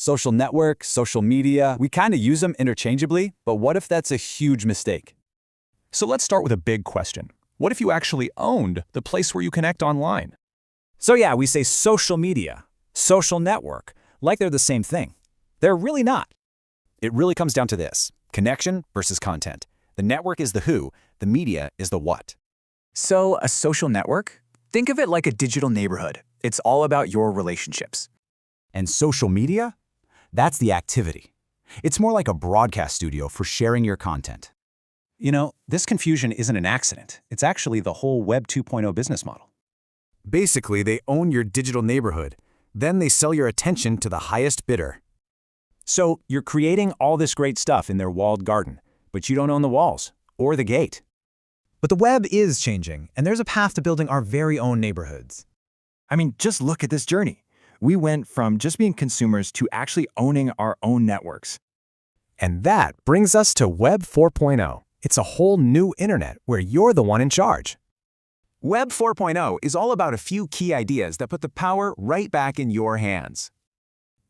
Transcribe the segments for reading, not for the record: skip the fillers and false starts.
Social network, social media, we kind of use them interchangeably, but what if that's a huge mistake? So let's start with a big question. What if you actually owned the place where you connect online? So yeah, we say social media, social network, like they're the same thing. They're really not. It really comes down to this: connection versus content. The network is the who, the media is the what. So a social network? Think of it like a digital neighborhood. It's all about your relationships. And social media? That's the activity. It's more like a broadcast studio for sharing your content. You know, this confusion isn't an accident. It's actually the whole Web 2.0 business model. Basically, they own your digital neighborhood. Then they sell your attention to the highest bidder. So you're creating all this great stuff in their walled garden, but you don't own the walls or the gate. But the web is changing, and there's a path to building our very own neighborhoods. I mean, just look at this journey. We went from just being consumers to actually owning our own networks. And that brings us to Web 4.0. It's a whole new internet where you're the one in charge. Web 4.0 is all about a few key ideas that put the power right back in your hands.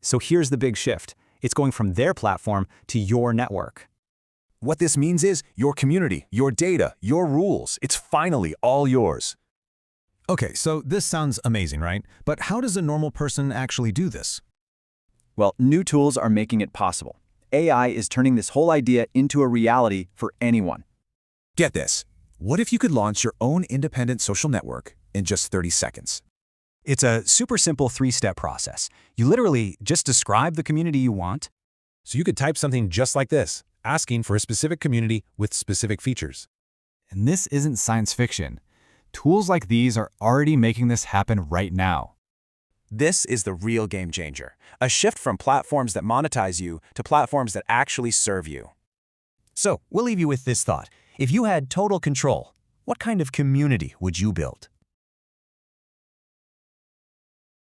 So here's the big shift. It's going from their platform to your network. What this means is your community, your data, your rules. It's finally all yours. Okay, so this sounds amazing, right? But how does a normal person actually do this? Well, new tools are making it possible. AI is turning this whole idea into a reality for anyone. Get this. What if you could launch your own independent social network in just 30 seconds? It's a super simple 3-step process. You literally just describe the community you want. So you could type something just like this, asking for a specific community with specific features. And this isn't science fiction. Tools like these are already making this happen right now. This is the real game changer, a shift from platforms that monetize you to platforms that actually serve you. So we'll leave you with this thought. If you had total control, what kind of community would you build?